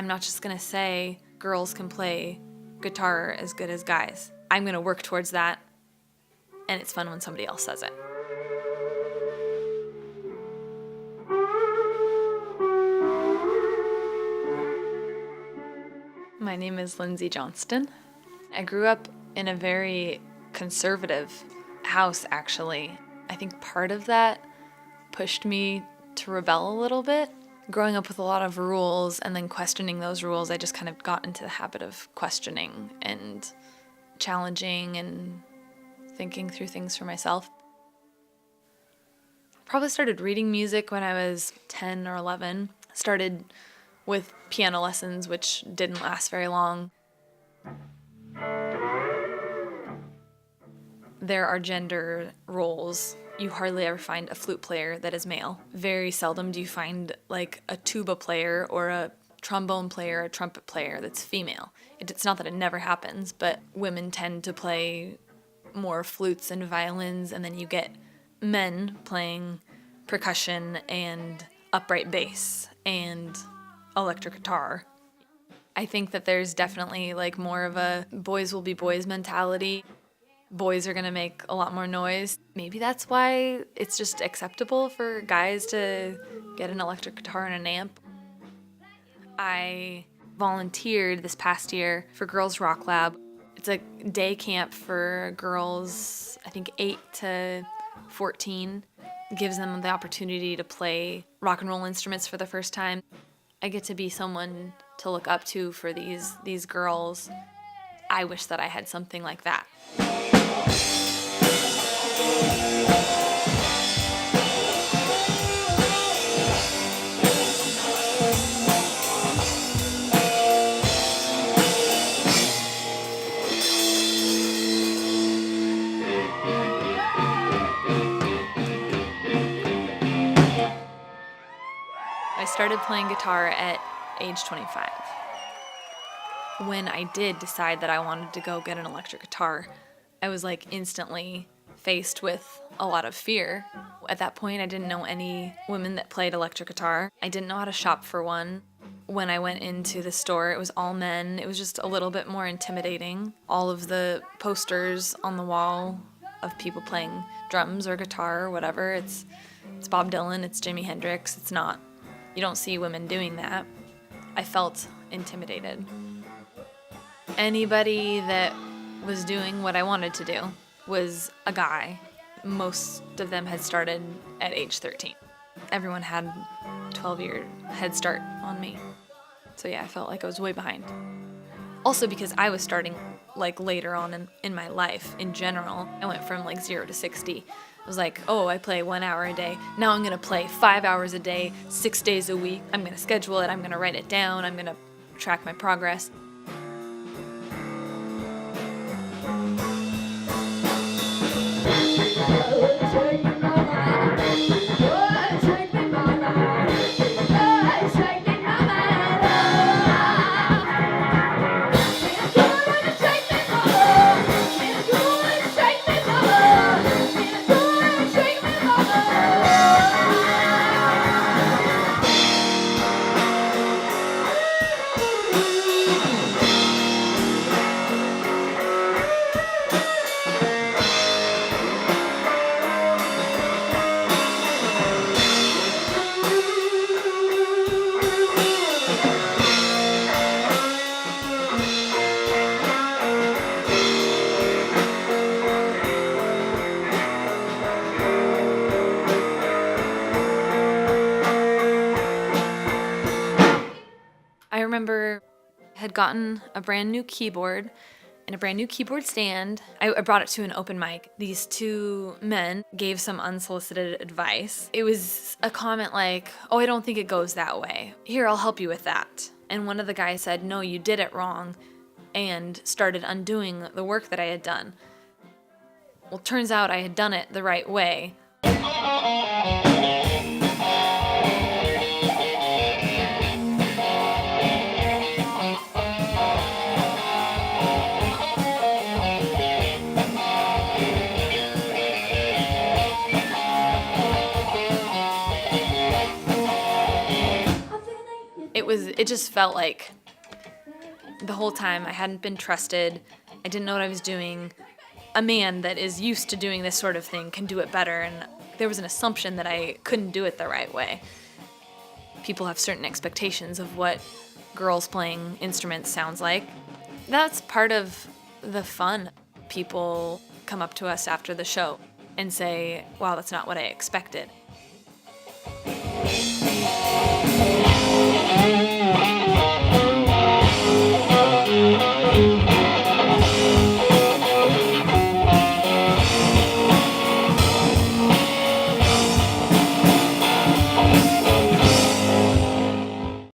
I'm not just gonna say girls can play guitar as good as guys. I'm gonna work towards that, and it's fun when somebody else says it. My name is Lindsay Johnston. I grew up in a very conservative house, actually. I think part of that pushed me to rebel a little bit. Growing up with a lot of rules and then questioning those rules, I just kind of got into the habit of questioning and challenging and thinking through things for myself. Probably started reading music when I was 10 or 11. Started with piano lessons, which didn't last very long. There are gender roles. You hardly ever find a flute player that is male. Very seldom do you find like a tuba player or a trombone player, a trumpet player that's female. It's not that it never happens, but women tend to play more flutes and violins, and then you get men playing percussion and upright bass and electric guitar. I think that there's definitely like more of a boys will be boys mentality. Boys are gonna make a lot more noise. Maybe that's why it's just acceptable for guys to get an electric guitar and an amp. I volunteered this past year for Girls Rock Lab. It's a day camp for girls, I think 8 to 14. Gives them the opportunity to play rock and roll instruments for the first time. I get to be someone to look up to for these girls. I wish that I had something like that. I started playing guitar at age 25. When I did decide that I wanted to go get an electric guitar, I was like instantly faced with a lot of fear. At that point, I didn't know any women that played electric guitar. I didn't know how to shop for one. When I went into the store, it was all men. It was just a little bit more intimidating. All of the posters on the wall of people playing drums or guitar or whatever, it's Bob Dylan, it's Jimi Hendrix, it's not. You don't see women doing that. I felt intimidated. Anybody that was doing what I wanted to do was a guy. Most of them had started at age 13. Everyone had a 12-year head start on me. So yeah, I felt like I was way behind. Also because I was starting like later on in my life in general. I went from like 0 to 60. I was like, oh, I play 1 hour a day. Now I'm gonna play 5 hours a day, 6 days a week. I'm gonna schedule it, I'm gonna write it down, I'm gonna track my progress. I remember I had gotten a brand new keyboard and a brand new keyboard stand. I brought it to an open mic. These two men gave some unsolicited advice. It was a comment like, oh, I don't think it goes that way. Here, I'll help you with that. And one of the guys said, no, you did it wrong, and started undoing the work that I had done. Well, turns out I had done it the right way. it just felt like the whole time I hadn't been trusted. I didn't know what I was doing. A man that is used to doing this sort of thing can do it better, and there was an assumption that I couldn't do it the right way. People have certain expectations of what girls playing instruments sounds like. That's part of the fun. People come up to us after the show and say, wow, that's not what I expected.